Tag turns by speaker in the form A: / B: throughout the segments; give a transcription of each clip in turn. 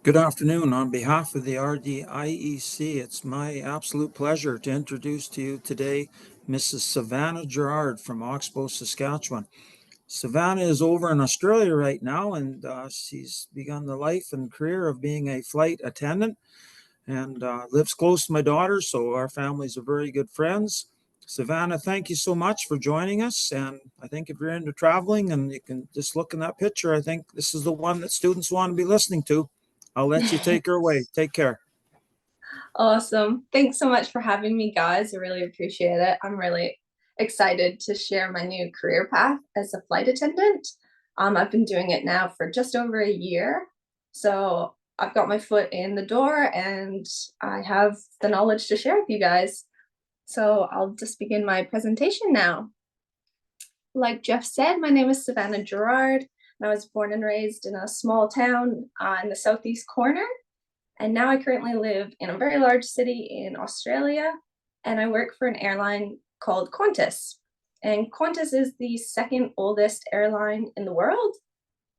A: Good afternoon. On behalf of the RDIEC, it's my absolute pleasure to introduce to you today Mrs. Savanna Girard from Oxbow, Saskatchewan. Savanna is over in Australia right now, and she's begun the life and career of being a flight attendant and lives close to my daughter, so our families are very good friends. Savanna, thank you so much for joining us. And I think if you're into traveling and you can just look in that picture, I think this is the one that students want to be listening to. I'll let you take her away. Take care.
B: Awesome. Thanks so much for having me, guys. I really appreciate it. I'm really excited to share my new career path as a flight attendant. I've been doing it now for just over a year. So I've got my foot in the door and I have the knowledge to share with you guys. So I'll just begin my presentation now. Like Jeff said, my name is Savanna Girard, and I was born and raised in a small town in the southeast corner. And now I currently live in a very large city in Australia, and I work for an airline called Qantas. And Qantas is the second oldest airline in the world.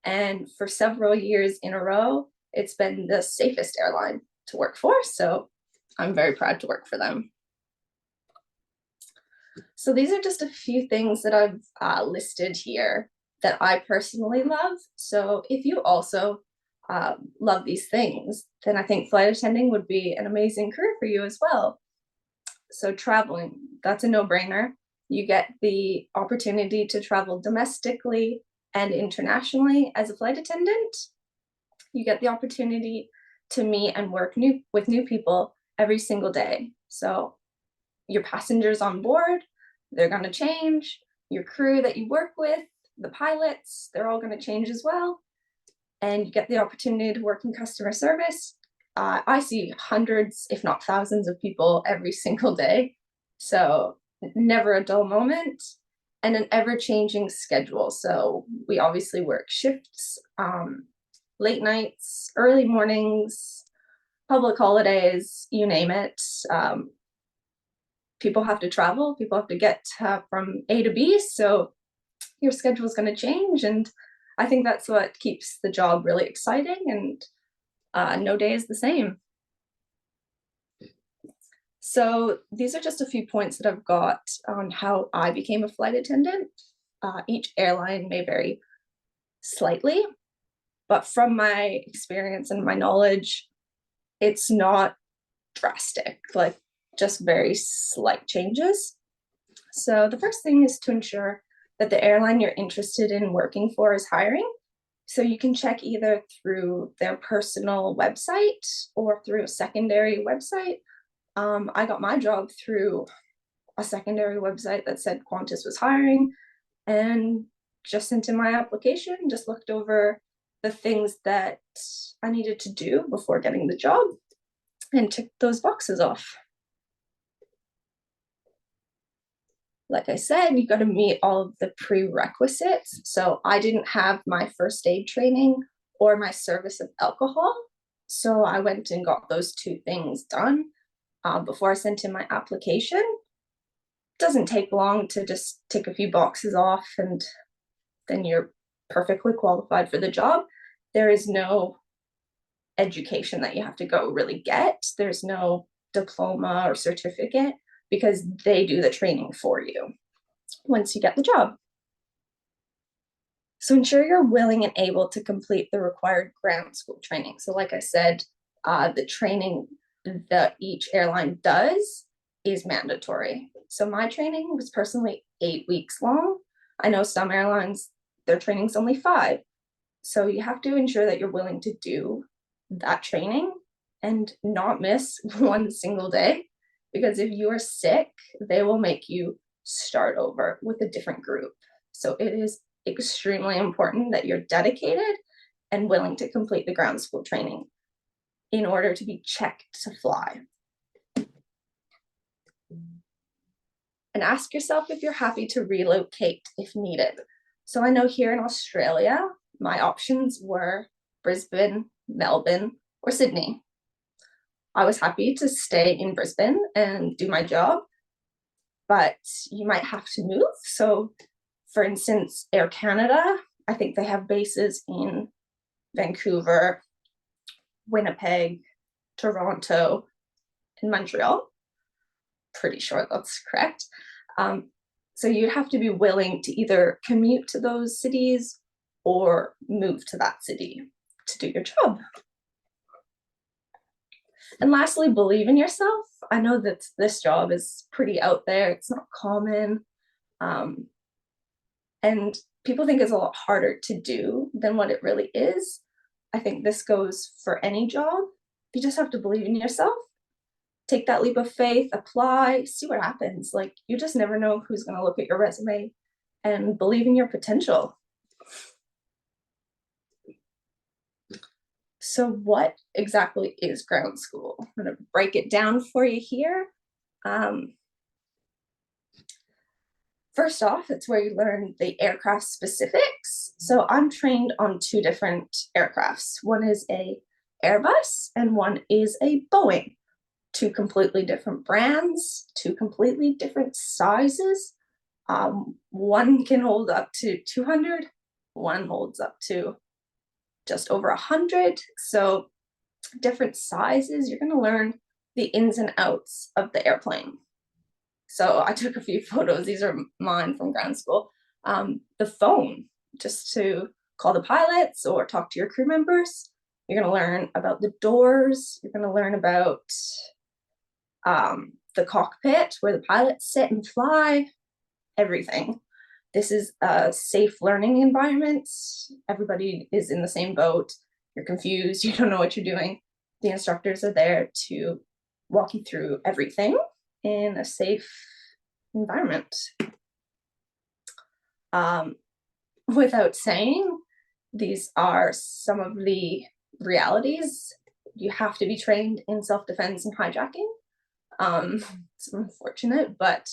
B: And for several years in a row, it's been the safest airline to work for. So I'm very proud to work for them. So these are just a few things that I've listed here that I personally love. So if you also love these things, then I think flight attending would be an amazing career for you as well. So traveling, that's a no-brainer. You get the opportunity to travel domestically and internationally as a flight attendant. You get the opportunity to meet and work with new people every single day. So your passengers on board, they're going to change. Your crew that you work with, the pilots, they're all going to change as well. And you get the opportunity to work in customer service. I see hundreds, if not thousands of people every single day. So never a dull moment and an ever-changing schedule. So we obviously work shifts, late nights, early mornings, public holidays, you name it. People have to travel, people have to get from A to B, so your schedule is going to change, and I think that's what keeps the job really exciting, and no day is the same. So these are just a few points that I've got on how I became a flight attendant. Each airline may vary slightly, but from my experience and my knowledge, it's not drastic, like just very slight changes. So the first thing is to ensure that the airline you're interested in working for is hiring. So you can check either through their personal website or through a secondary website. I got my job through a secondary website that said Qantas was hiring, and just sent in my application, just looked over the things that I needed to do before getting the job and ticked those boxes off. Like I said, you got to meet all of the prerequisites. So I didn't have my first aid training or my service of alcohol. So I went and got those two things done before I sent in my application. It doesn't take long to just tick a few boxes off, and then you're perfectly qualified for the job. There is no education that you have to go really get. There's no diploma or certificate, because they do the training for you once you get the job. So ensure you're willing and able to complete the required ground school training. So like I said, the training that each airline does is mandatory. So my training was personally 8 weeks long. I know some airlines, their training's only 5. So you have to ensure that you're willing to do that training and not miss one single day. Because if you are sick, they will make you start over with a different group. So it is extremely important that you're dedicated and willing to complete the ground school training in order to be checked to fly. And ask yourself if you're happy to relocate if needed. So I know here in Australia, my options were Brisbane, Melbourne, or Sydney. I was happy to stay in Brisbane and do my job, but you might have to move. So for instance, Air Canada, I think they have bases in Vancouver, Winnipeg, Toronto, and Montreal. Pretty sure that's correct. So you'd have to be willing to either commute to those cities or move to that city to do your job. And lastly, believe in yourself. I know that this job is pretty out there. It's not common. And people think it's a lot harder to do than what it really is. I think this goes for any job. You just have to believe in yourself. Take that leap of faith, apply, see what happens. Like, you just never know who's going to look at your resume, and believe in your potential. So what exactly is ground school? I'm going to break it down for you here. First off, it's where you learn the aircraft specifics. So I'm trained on 2 different aircrafts. One is a Airbus and one is a Boeing. 2 completely different brands, 2 completely different sizes. One can hold up to 200, one holds up to just over 100. So different sizes, you're going to learn the ins and outs of the airplane. So I took a few photos. These are mine from ground school. The phone, just to call the pilots or talk to your crew members. You're going to learn about the doors. You're going to learn about the cockpit where the pilots sit and fly, everything. This is a safe learning environment. Everybody is in the same boat. You're confused. You don't know what you're doing. The instructors are there to walk you through everything in a safe environment. Without saying, these are some of the realities. You have to be trained in self-defense and hijacking. It's unfortunate, but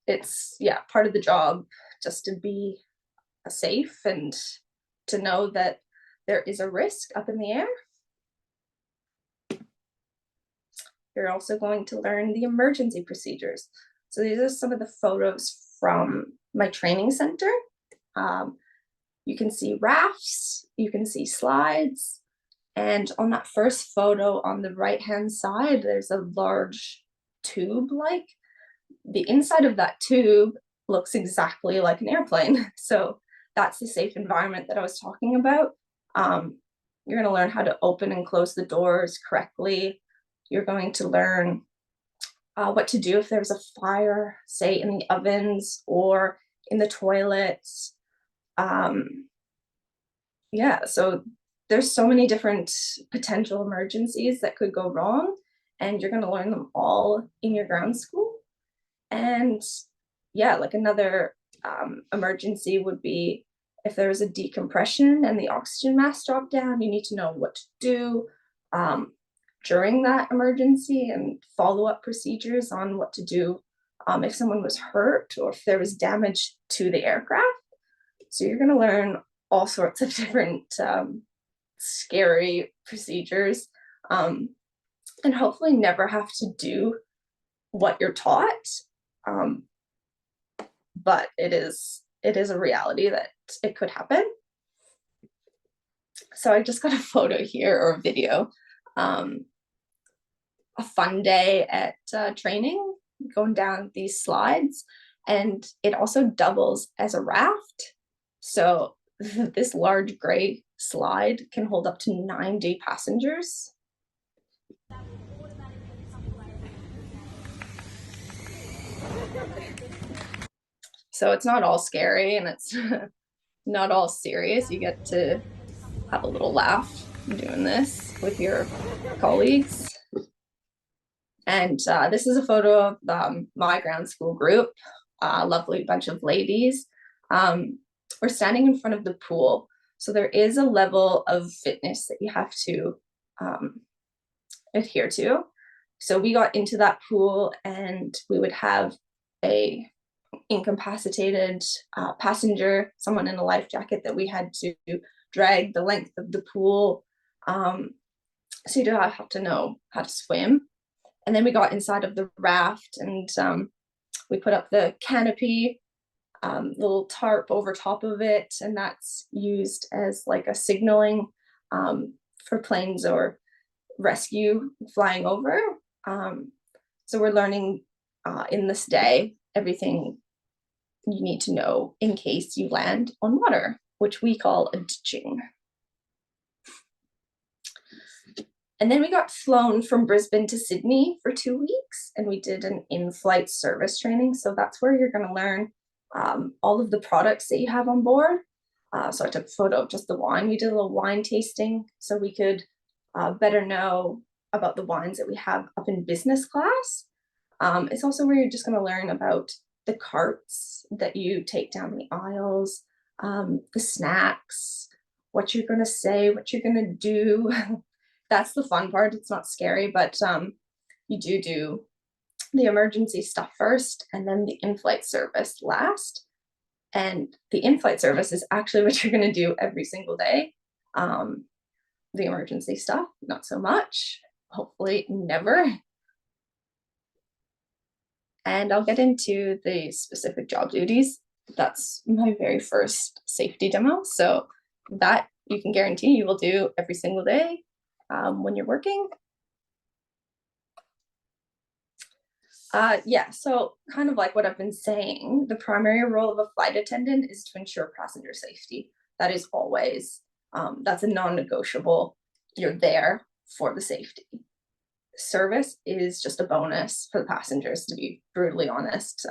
B: it's part of the job, just to be safe and to know that there is a risk up in the air. You're also going to learn the emergency procedures. So these are some of the photos from my training center. You can see rafts, you can see slides, and on that first photo on the right-hand side, there's a large tube-like. The inside of that tube looks exactly like an airplane. So that's the safe environment that I was talking about. You're going to learn how to open and close the doors correctly. You're going to learn what to do if there's a fire, say in the ovens or in the toilets. So there's so many different potential emergencies that could go wrong, and you're going to learn them all in your ground school. And like another emergency would be if there was a decompression and the oxygen mask dropped down, you need to know what to do during that emergency and follow-up procedures on what to do if someone was hurt or if there was damage to the aircraft. So you're going to learn all sorts of different scary procedures and hopefully never have to do what you're taught. But it is a reality that it could happen. So I just got a photo here, or a video, a fun day at training, going down these slides, and it also doubles as a raft. So this large gray slide can hold up to 90 passengers. So it's not all scary and it's not all serious. You get to have a little laugh doing this with your colleagues. And this is a photo of my ground school group, a lovely bunch of ladies. We're standing in front of the pool. So there is a level of fitness that you have to adhere to. So we got into that pool and we would have a incapacitated passenger, someone in a life jacket that we had to drag the length of the pool. So you do have to know how to swim. And then we got inside of the raft and we put up the canopy, little tarp over top of it, and that's used as like a signaling for planes or rescue flying over. So we're learning in this day everything you need to know in case you land on water, which we call a ditching. And then we got flown from Brisbane to Sydney for 2 weeks, and we did an in-flight service training. So that's where you're going to learn all of the products that you have on board. So I took a photo of just the wine. We did a little wine tasting so we could better know about the wines that we have up in business class. It's also where you're just going to learn about the carts that you take down the aisles, the snacks, what you're going to say, what you're going to do. That's the fun part. It's not scary, but you do the emergency stuff first and then the in-flight service last. And the in-flight service is actually what you're going to do every single day. The emergency stuff, not so much, hopefully never. And I'll get into the specific job duties. That's my very first safety demo. So that you can guarantee you will do every single day when you're working. Yeah, so kind of like what I've been saying, the primary role of a flight attendant is to ensure passenger safety. That is always, that's a non-negotiable. You're there for the safety. Service is just a bonus for the passengers, to be brutally honest.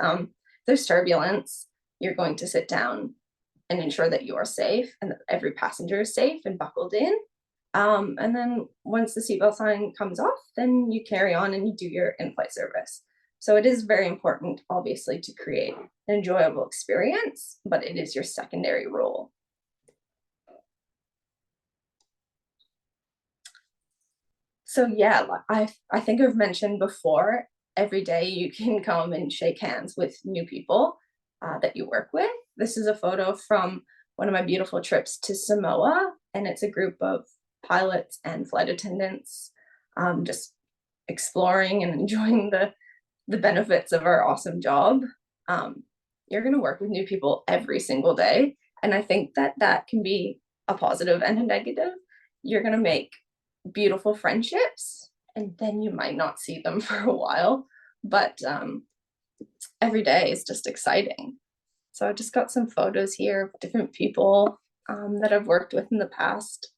B: There's turbulence, you're going to sit down and ensure that you are safe and that every passenger is safe and buckled in. And then once the seatbelt sign comes off, then you carry on and you do your in-flight service. So it is very important, obviously, to create an enjoyable experience, but it is your secondary role. So yeah, I think I've mentioned before, every day you can come and shake hands with new people that you work with. This is a photo from one of my beautiful trips to Samoa, and it's a group of pilots and flight attendants just exploring and enjoying the benefits of our awesome job. You're going to work with new people every single day, and I think that can be a positive and a negative. You're going to make beautiful friendships, and then you might not see them for a while, but every day is just exciting. So I just got some photos here of different people that I've worked with in the past.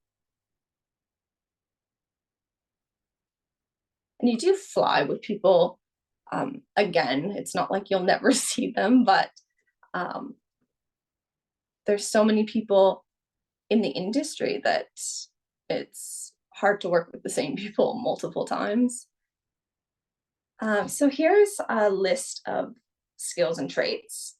B: And you do fly with people. Again, it's not like you'll never see them, but there's so many people in the industry that it's hard to work with the same people multiple times. So here's a list of skills and traits,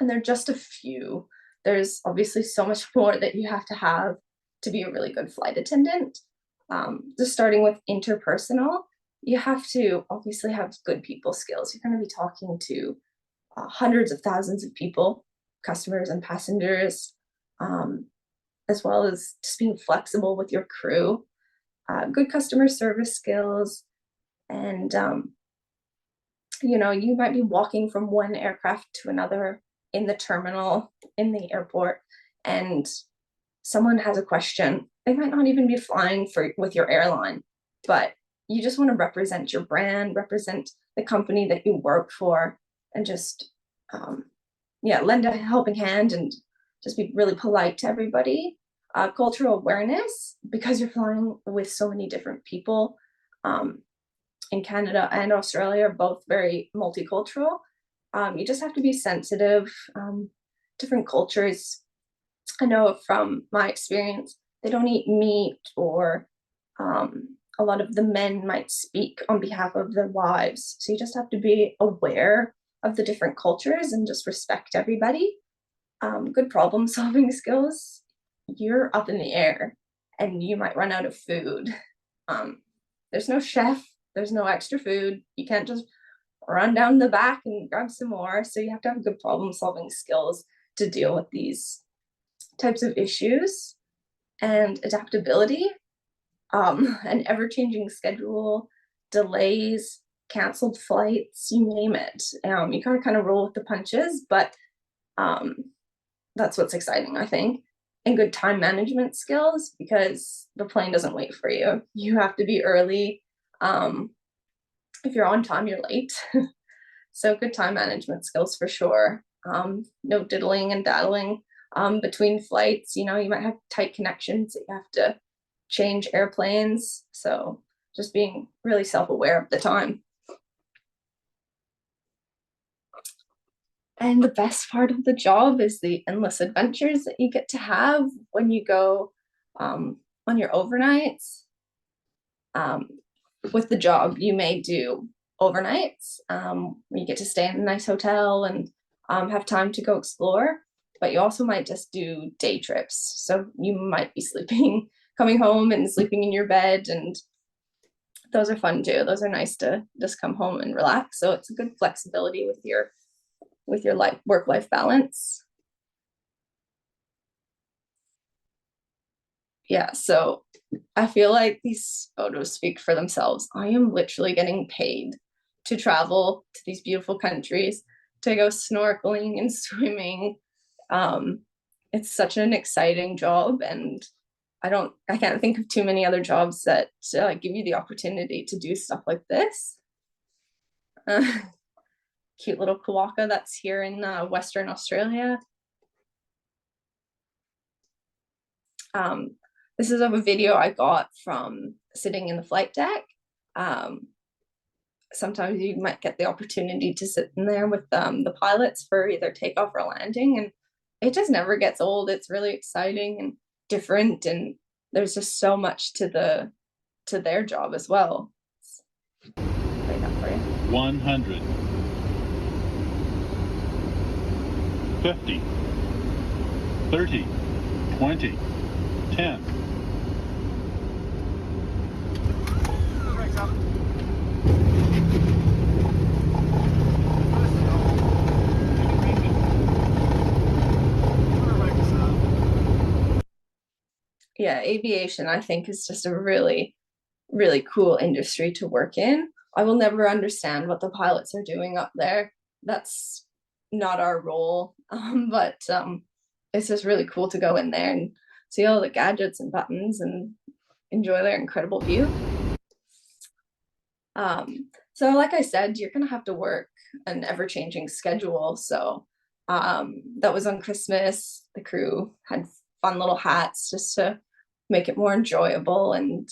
B: and they're just a few. There's obviously so much more that you have to be a really good flight attendant. Just starting with interpersonal, you have to obviously have good people skills. You're going to be talking to hundreds of thousands of people, customers and passengers, as well as just being flexible with your crew, good customer service skills, and you might be walking from one aircraft to another in the terminal, in the airport, and someone has a question. They might not even be flying with your airline, but you just want to represent your brand, represent the company that you work for, and just lend a helping hand and just be really polite to everybody. Cultural awareness, because you're flying with so many different people. In Canada and Australia are both very multicultural. You just have to be sensitive. Different cultures, I know from my experience, they don't eat meat, or a lot of the men might speak on behalf of their wives. So you just have to be aware of the different cultures and just respect everybody. Good problem solving skills. You're up in the air and you might run out of food. There's no chef, there's no extra food. You can't just run down the back and grab some more. So you have to have good problem solving skills to deal with these types of issues, and adaptability, an ever-changing schedule, delays, canceled flights, you name it. You gotta kind of roll with the punches, but that's what's exciting, I think. and good time management skills, because the plane doesn't wait for you. You have to be early. If you're on time, you're late. So good time management skills for sure. No diddling and daddling between flights. You know, you might have tight connections that you have to change airplanes. So just being really self-aware of the time. And the best part of the job is the endless adventures that you get to have when you go on your overnights. With the job, you may do overnights. You get to stay in a nice hotel and have time to go explore, but you also might just do day trips. So you might be sleeping, coming home and sleeping in your bed, and those are fun too. Those are nice to just come home and relax. So it's a good flexibility with your life, work-life balance. Yeah, so I feel like these photos speak for themselves. I am literally getting paid to travel to these beautiful countries, to go snorkeling and swimming. It's such an exciting job, and I can't think of too many other jobs that give you the opportunity to do stuff like this. Cute little kawaka that's here in Western Australia. This is of a video I got from sitting in the flight deck. Sometimes you might get the opportunity to sit in there with the pilots for either takeoff or landing, and it just never gets old. It's really exciting and different, and there's just so much to their job as well. Play that for you.
C: 100, 50, 30, 20, 10.
B: Yeah, aviation, I think, is just a really, really cool industry to work in. I will never understand what the pilots are doing up there. That's not our role, but it's just really cool to go in there and see all the gadgets and buttons and enjoy their incredible view. So like I said, you're gonna have to work an ever-changing schedule. So that was on Christmas. The crew had fun little hats just to make it more enjoyable, and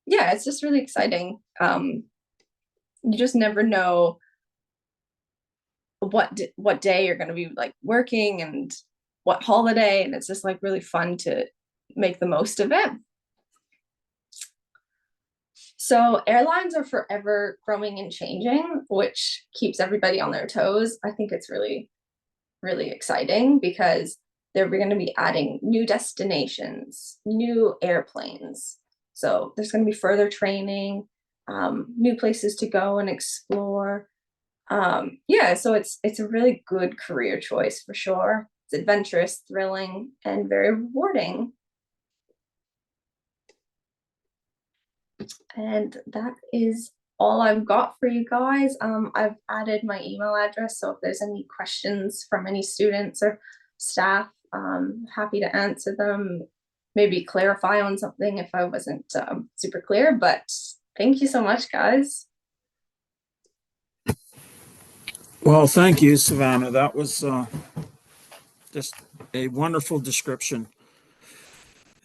B: yeah, it's just really exciting. You just never know what day you're going to be like working and what holiday, and it's just like really fun to make the most of it. So airlines are forever growing and changing, which keeps everybody on their toes. I think it's really, really exciting because they're going to be adding new destinations, new airplanes. So there's going to be further training, new places to go and explore. Yeah, so it's a really good career choice for sure. It's adventurous, thrilling, and very rewarding. And that is all I've got for you guys. I've added my email address, so if there's any questions from any students or staff, happy to answer them, maybe clarify on something if I wasn't super clear. But thank you so much, guys.
A: Well, thank you, Savannah. That was just a wonderful description.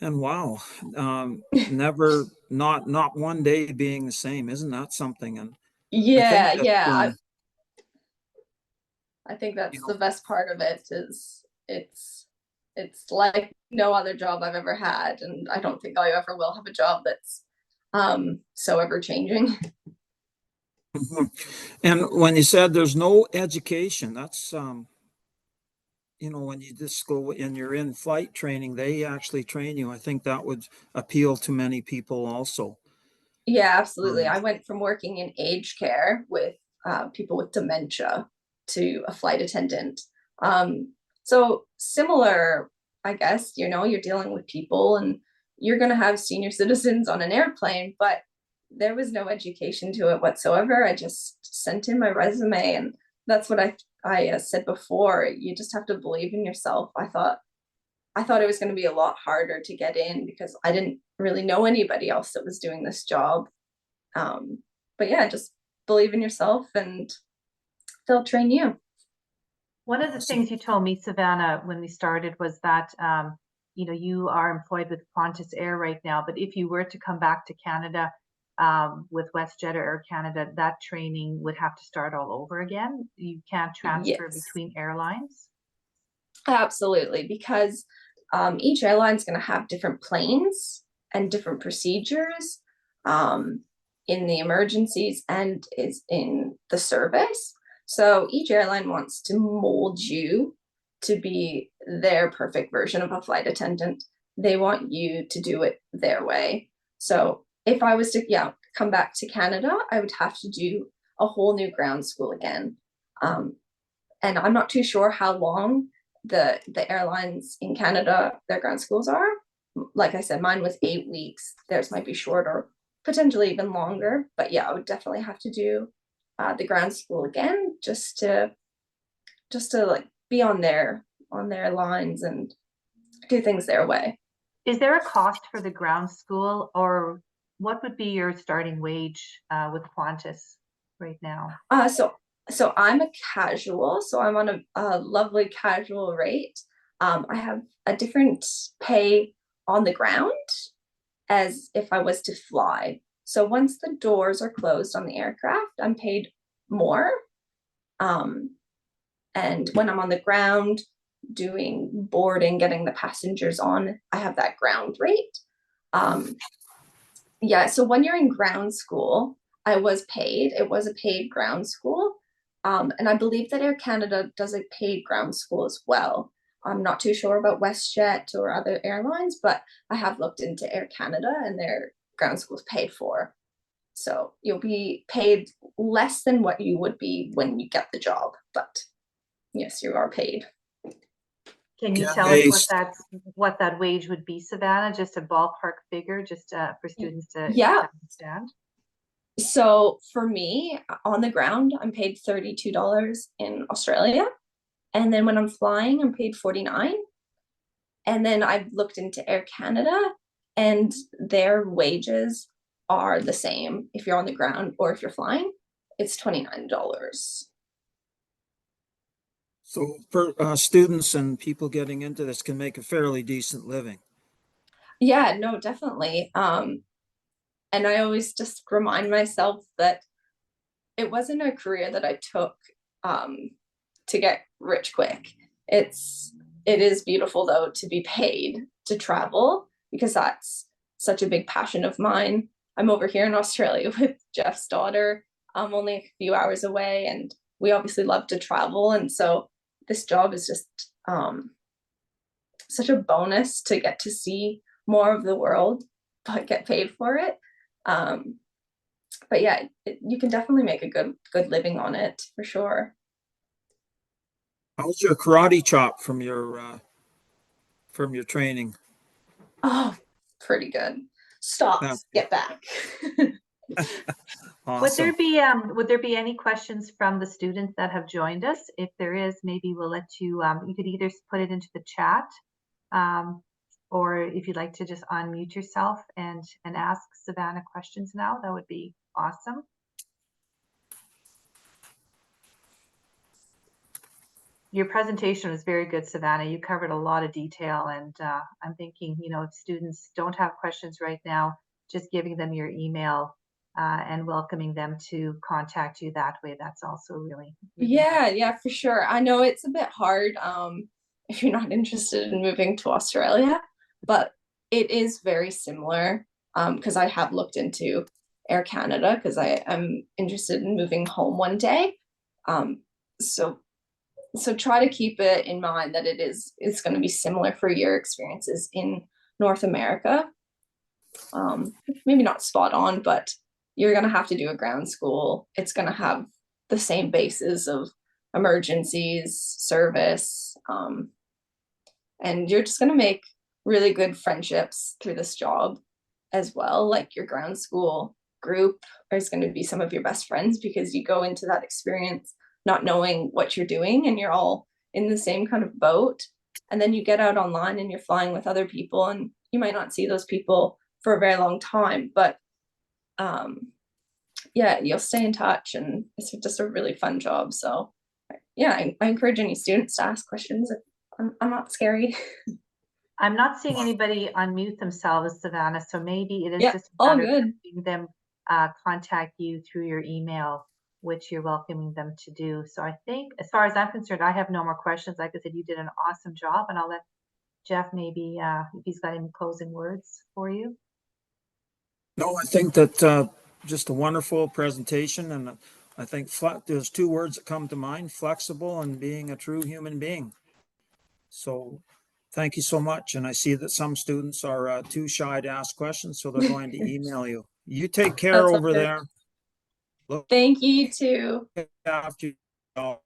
A: And wow, never, not one day being the same. Isn't that something? And I think
B: Yeah,
A: that
B: yeah. I think
A: you
B: that's
A: know,
B: the best part of it is it's like no other job I've ever had, and I don't think I ever will have a job that's so ever changing.
A: and when you said there's no education, that's when you just go and you're in flight training, they actually train you. I think that would appeal to many people also.
B: Yeah, absolutely.
A: Um,
B: I went from working in aged care with people with dementia to a flight attendant. So similar, I guess, you're dealing with people and you're going to have senior citizens on an airplane, but there was no education to it whatsoever. I just sent in my resume, and that's what I said before. You just have to believe in yourself. I thought I thought it was going to be a lot harder to get in because I didn't really know anybody else that was doing this job. But yeah, just believe in yourself and they'll train you.
D: One of the things you told me, Savanna, when we started was that, you are employed with Qantas Air right now, but if you were to come back to Canada with WestJet or Air Canada, that training would have to start all over again. You can't transfer
B: Yes.
D: between airlines.
B: Absolutely, because each airline is going to have different planes and different procedures in the emergencies and is in the service. So each airline wants to mold you to be their perfect version of a flight attendant. They want you to do it their way. So if I was to come back to Canada, I would have to do a whole new ground school again. And I'm not too sure how long the airlines in Canada, their ground schools are. Like I said, mine was 8 weeks. Theirs might be shorter, potentially even longer. But yeah, I would definitely have to do the ground school again, just to like be on their lines and do things their way.
D: Is there a cost for the ground school, or what would be your starting wage with Qantas right now?
B: So I'm a casual, so I'm on a lovely casual rate. I have a different pay on the ground as if I was to fly. So once the doors are closed on the aircraft, I'm paid more. And when I'm on the ground doing boarding, getting the passengers on, I have that ground rate. So when you're in ground school, I was paid. It was a paid ground school. And I believe that Air Canada does a paid ground school as well. I'm not too sure about WestJet or other airlines, but I have looked into Air Canada and their ground school is paid for. So you'll be paid less than what you would be when you get the job, but yes, you are paid.
D: Can you tell us what that wage would be, Savanna? Just a ballpark figure, just for students to understand.
B: So for me, on the ground, I'm paid $32 in Australia. And then when I'm flying, I'm paid $49. And then I've looked into Air Canada and their wages are the same if you're on the ground or if you're flying. It's $29.
A: So for students and people getting into this can make a fairly decent living.
B: Yeah, no, definitely. And I always just remind myself that it wasn't a career that I took to get rich quick. It is beautiful though to be paid to travel, because that's such a big passion of mine. I'm over here in Australia with Jeff's daughter. I'm only a few hours away, and we obviously love to travel. And so this job is just such a bonus to get to see more of the world, but get paid for it. But yeah, you can definitely make a good living on it for sure.
A: How's your karate chop from your training?
B: Oh, pretty good. Stop. Get back.
A: Awesome.
D: Would there be any questions from the students that have joined us? If there is, maybe we'll let you, you could either put it into the chat, or if you'd like to just unmute yourself and ask Savanna questions now, that would be awesome. Your presentation was very good, Savanna. You covered a lot of detail, and I'm thinking, if students don't have questions right now, just giving them your email and welcoming them to contact you that way. That's also really
B: yeah, for sure. I know it's a bit hard if you're not interested in moving to Australia, but it is very similar because I have looked into Air Canada because I am interested in moving home one day. So try to keep it in mind that it's going to be similar for your experiences in North America. Maybe not spot on, but you're going to have to do a ground school. It's going to have the same basis of emergencies, service, and you're just going to make really good friendships through this job as well. Like your ground school group is going to be some of your best friends because you go into that experience not knowing what you're doing and you're all in the same kind of boat. and then you get out online and you're flying with other people, and you might not see those people for a very long time, but yeah, you'll stay in touch, and it's just a really fun job. So yeah, I encourage any students to ask questions. I'm not scary.
D: I'm not seeing anybody unmute themselves, Savanna, so maybe it is
B: Yeah,
D: just a
B: all
D: matter of
B: good.
D: having them contact you through your email, which you're welcoming them to do. So I think, as far as I'm concerned, I have no more questions. Like I said, you did an awesome job, and I'll let Jeff maybe, if he's got any closing words for you.
A: No, I think that just a wonderful presentation, and I think there's two words that come to mind: flexible and being a true human being. So thank you so much. And I see that some students are too shy to ask questions, so they're going to email you. You take care
B: That's all
A: over
B: good.
A: there. Look
B: Thank you, you too.
A: after you.